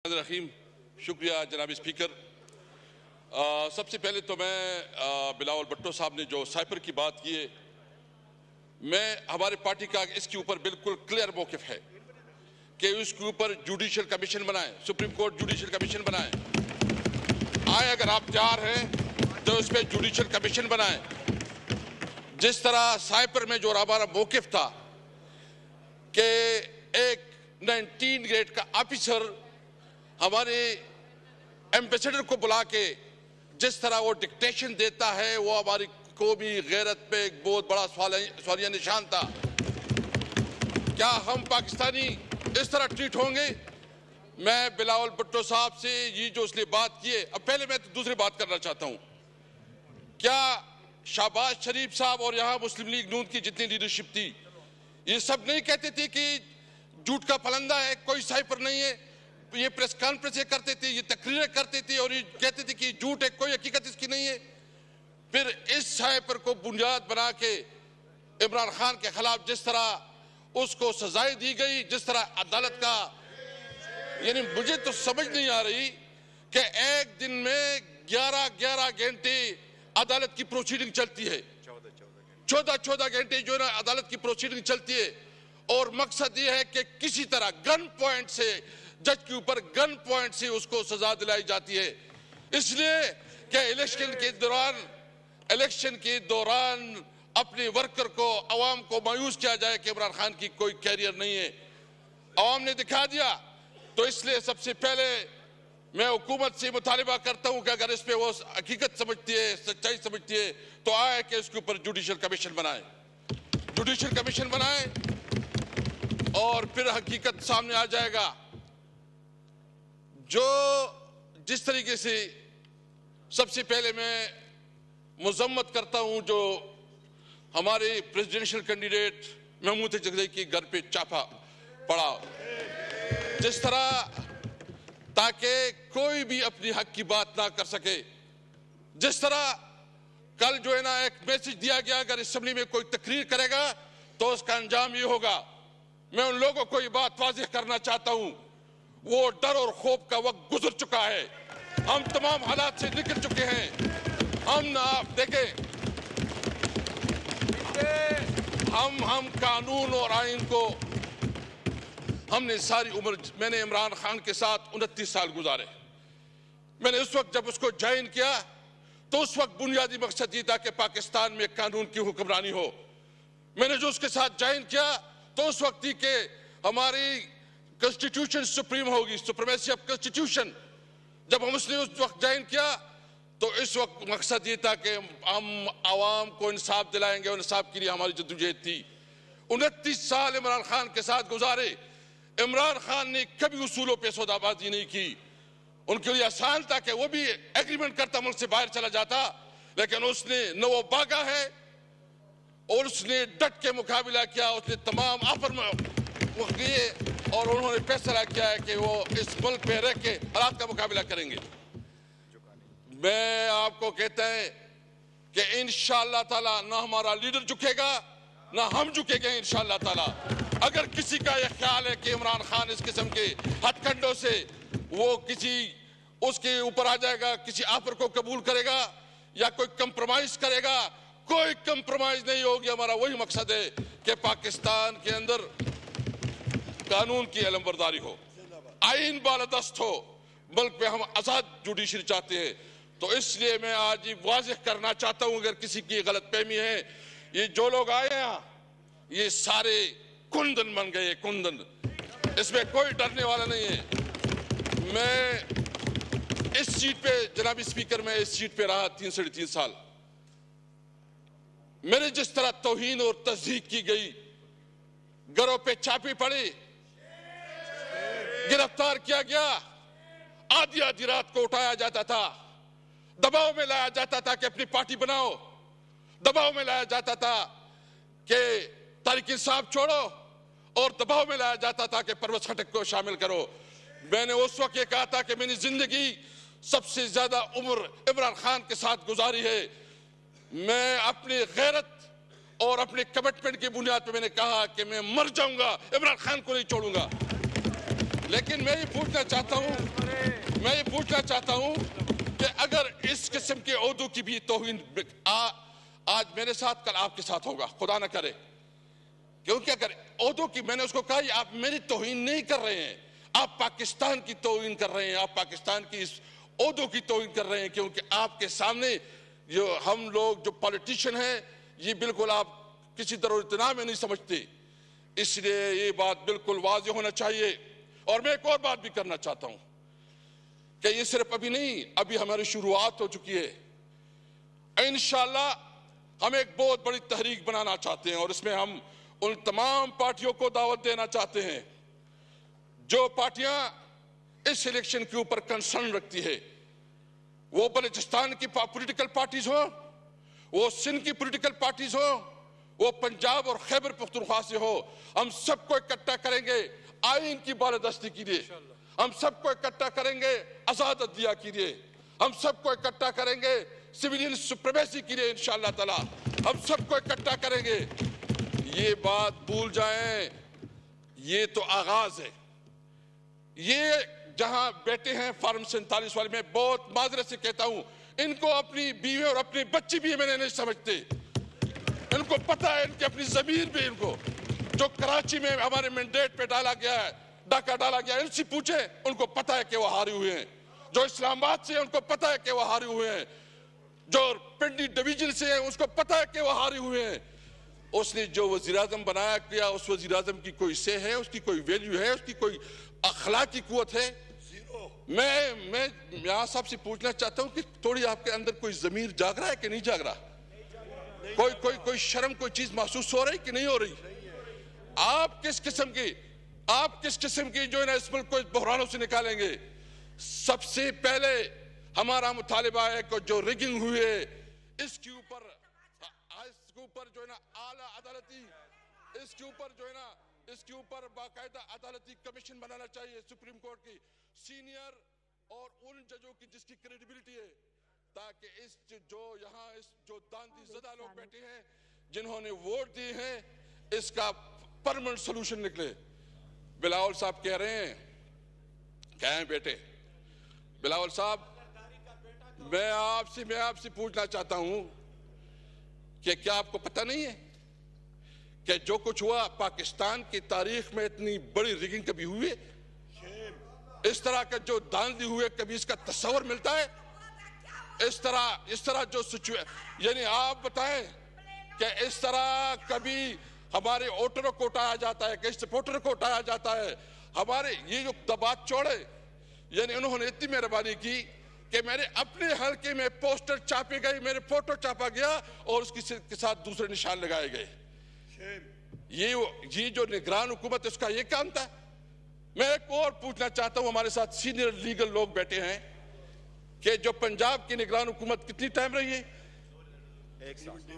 रहीम, शुक्रिया जनाब स्पीकर। सबसे पहले तो मैं बिलावल भुट्टो साहब ने जो साइपर की बात की है, मैं हमारे पार्टी का इसके ऊपर बिल्कुल क्लियर मौक़िफ़ है कि उसके ऊपर जुडिशल कमीशन बनाएं, सुप्रीम कोर्ट जुडिशल कमीशन बनाएं। आए अगर आप तैयार हैं तो उस पर जुडिशल कमीशन बनाएं। जिस तरह साइपर में जो हमारा मौक़िफ़ था कि एक 19 ग्रेड का ऑफिसर हमारे एम्बेसडर को बुला के जिस तरह वो डिक्टेशन देता है, वो हमारी कौमी गैरत पे एक बहुत बड़ा सवालिया निशान था। क्या हम पाकिस्तानी इस तरह ट्रीट होंगे? मैं बिलावल भुट्टो साहब से ये जो उसने बात की है, अब पहले मैं तो दूसरी बात करना चाहता हूँ। क्या शहबाज शरीफ साहब और यहाँ मुस्लिम लीग नून की जितनी लीडरशिप थी, ये सब नहीं कहते थे कि झूठ का फलंदा है, कोई साइपर नहीं है? ये प्रेस कॉन्फ्रेंस करते थे, ये तकरीरें करते थे और ये कहते थे कि झूठ है, कोई हकीकत इसकी नहीं है। फिर इस साइपर को बुनियाद बना के इमरान खान के खिलाफ जिस तरह उसको सजाएं दी गई, जिस तरह अदालत का, यानी मुझे तो समझ नहीं आ रही कि एक दिन में 11 घंटे अदालत की प्रोसीडिंग चलती है, 14 घंटे जो है ना अदालत की प्रोसीडिंग चलती है, और मकसद ये है कि किसी तरह गन पॉइंट से जज के ऊपर गन पॉइंट से उसको सजा दिलाई जाती है, इसलिए कि इलेक्शन के दौरान अपने वर्कर को, अवाम को मायूस किया जाए कि इमरान खान की कोई कैरियर नहीं है। अवाम ने दिखा दिया। तो इसलिए सबसे पहले मैं हुकूमत से मुतालिबा करता हूं कि अगर इस पे वो हकीकत समझती है, सच्चाई समझती है, तो आए कि इसके ऊपर जुडिशल कमीशन बनाए, जुडिशल कमीशन बनाए और फिर हकीकत सामने आ जाएगा। जो जिस तरीके से सबसे पहले मैं मुजम्मत करता हूं जो हमारे प्रेसिडेंशियल कैंडिडेट महमूद जगदई के घर पे चापा पड़ा, जिस तरह ताकि कोई भी अपनी हक की बात ना कर सके, जिस तरह कल जो है ना एक मैसेज दिया गया अगर असेंबली में कोई तकरीर करेगा तो उसका अंजाम ये होगा। मैं उन लोगों को ये बात वाज़ेह करना चाहता हूं, वो डर और खौफ का वक्त गुजर चुका है। हम तमाम हालात से निकल चुके हैं। हम ना देखें, हम कानून और आइन को, हमने सारी उम्र, मैंने इमरान खान के साथ 29 साल गुजारे। मैंने उस वक्त जब उसको ज्वाइन किया तो उस वक्त बुनियादी मकसद ये था कि पाकिस्तान में कानून की हुक्मरानी हो। मैंने जो उसके साथ ज्वाइन किया तो उस वक्त ही के हमारी कॉन्स्टिट्यूशन सुप्रीम होगी, सुप्रीमेसी ऑफ कॉन्स्टिट्यूशन। जब हम उसने उस वक्त ज्वाइन किया तो इस वक्त मकसद ये था कि हम आवाम को इंसाफ दिलाएंगे और इंसाफ के लिए हमारी जद्दोजहद थी। 29 साल इमरान खान के साथ गुजारे। इमरान खान ने कभी उसूलों पे सौदाबाजी नहीं की। उनके लिए आसान था कि वो भी एग्रीमेंट करता मुल्क से बाहर चला जाता, लेकिन उसने न वो भागा है और उसने डट के मुकाबला किया। उसने तमाम ऑफर किए और उन्होंने फैसला किया है कि वो इस मुल्क में रह के हालात का मुकाबला करेंगे। मैं आपको कहता है कि इंशाअल्लाह ताला ना हमारा लीडर झुकेगा ना हम झुकेंगे इंशाअल्लाह ताला। अगर किसी का यह ख्याल है कि इमरान खान इस किस्म के हथकंडों से वो किसी उसके ऊपर आ जाएगा, किसी ऑफर को कबूल करेगा या कोई कंप्रोमाइज करेगा, कोई कंप्रोमाइज नहीं होगी। हमारा वही मकसद है कि पाकिस्तान के अंदर कानून की अलमबरदारी हो, आइन बालादस्त हो, मुल्क में हम आजाद जुडिशरी चाहते हैं। तो इसलिए मैं आज ये वाज़ेह करना चाहता हूं, अगर किसी की गलतफहमी है, ये जो लोग आए हैं ये सारे कुंदन बन गए, कुंदन, इसमें कोई डरने वाला नहीं है। मैं इस सीट पे, जनाब स्पीकर, मैं इस सीट पे रहा 3-3.5 साल। मेरे जिस तरह तौहीन और तज़हीक की गई, घरों पे छापे पड़े, गिरफ्तार किया गया, आधी रात को उठाया जाता था, दबाव में लाया जाता था कि अपनी पार्टी बनाओ, दबाव में लाया जाता था कि तारिक इंसाफ छोड़ो, और दबाव में लाया जाता था कि परवेज खटक को शामिल करो। मैंने उस वक्त ये कहा था कि मैंने जिंदगी सबसे ज्यादा उम्र इमरान खान के साथ गुजारी है। मैं अपनी गैरत और अपने कमिटमेंट की बुनियाद पर मैंने कहा कि मैं मर जाऊंगा, इमरान खान को नहीं छोड़ूंगा। लेकिन मैं ये पूछना चाहता हूं कि अगर इस किस्म के ओहदों की भी तौहीन आज मेरे साथ कल आपके साथ होगा, खुदा ना करे, क्योंकि अगर ओहदों की, मैंने उसको कहा आप मेरी तौहीन नहीं कर रहे हैं, आप पाकिस्तान की तौहीन कर रहे हैं, आप पाकिस्तान की इस ओहदों की तौहीन कर रहे हैं, क्योंकि आपके सामने जो हम लोग जो पॉलिटिशियन हैं ये बिल्कुल आप किसी तरह इतना में नहीं समझते, इसलिए ये बात बिल्कुल वाज़ेह होना चाहिए। और मैं एक और बात भी करना चाहता हूं कि ये सिर्फ अभी नहीं, अभी हमारी शुरुआत हो चुकी है। इंशाअल्लाह हम एक बहुत बड़ी तहरीक बनाना चाहते हैं और इसमें हम उन तमाम पार्टियों को दावत देना चाहते हैं जो पार्टियां इस इलेक्शन के ऊपर कंसर्न रखती है, वो बलूचिस्तान की पॉलिटिकल पार्टीज हो, वो सिंध की पॉलिटिकल पार्टीज हो, वो पंजाब और खैबर पख्तूनख्वा से हो। हम सबको इकट्ठा करेंगे आईन की बालादस्ती के लिए, हम सबको इकट्ठा करेंगे आजाद अदलिया के लिए, हम सबको इकट्ठा करेंगे सिविलियन सुप्रीमेसी के लिए इंशाअल्लाह ताला, हम सबको इकट्ठा करेंगे। ये बात भूल जाएं, ये तो आगाज है। ये जहां बैठे हैं फार्म 47 वाले, मैं बहुत माजरत से कहता हूं, इनको अपनी बीवी और अपने बच्चे भी मैंने नहीं समझते, इनको पता है इनकी अपनी जमीन भी, इनको जो कराची में हमारे मैंडेट पे डाला गया है, डाका डाला गया है, इनसे पूछे, उनको पता है कि वो हारे हुए हैं। जो इस्लामाबाद से है उनको पता है कि वो हारे हुए हैं, जो पिंडी डिवीजन से है उसको पता है कि वो हारे हुए हैं। उसने जो वज़ीर-ए-आज़म बनाया किया, उस वज़ीर-ए-आज़म की कोई से है, उसकी कोई वैल्यू है, उसकी कोई अखलाकी कुव्वत है? मैं यहाँ साहब से पूछना चाहता हूँ कि थोड़ी आपके अंदर कोई ज़मीर जाग रहा है कि नहीं जाग रहा? कोई शर्म, कोई चीज महसूस हो रही कि नहीं हो रही? आप किस किस्म की जो है ना इस मुल्क को इस बहरानों से निकालेंगे? सबसे पहले हमारा मुतालिबा है कि जो रिगिंग हुई है इसके ऊपर जो है ना आला अदालती, इसके ऊपर बाकायदा अदालती कमीशन बनाना चाहिए, सुप्रीम कोर्ट की सीनियर और उन जजों की जिसकी क्रेडिबिलिटी है, ताकि जो दांती ज़दा लोग बैठे हैं जिन्होंने वोट दिए हैं इसका परमानेंट सोल्यूशन निकले। बिलावल साहब कह रहे हैं, क्या है बेटे बिलावल साहब, मैं आपसे पूछना चाहता हूं कि क्या आपको पता नहीं है कि जो कुछ हुआ पाकिस्तान की तारीख में इतनी बड़ी रिगिंग कभी हुई है? इस तरह का जो धांधली हुए कभी इसका तस्वर मिलता है? इस तरह जो सिचुएशन, यानी आप बताएं कि इस तरह कभी हमारे वोटरों को उठाया जाता है, कई सपोर्टरों को उठाया जाता है? हमारे ये जो दबात चौड़े, यानी उन्होंने इतनी मेहरबानी की कि मेरे अपने हल्के में पोस्टर छापे गए, मेरे फोटो छापा गया और उसके साथ दूसरे निशान लगाए गए। ये जो निगरान हुकूमत है उसका ये काम था। मैं एक और पूछना चाहता हूं, हमारे साथ सीनियर लीगल लोग बैठे हैं कि जो पंजाब की निगरान हुकूमत कितनी टाइम रही है? 1 साल।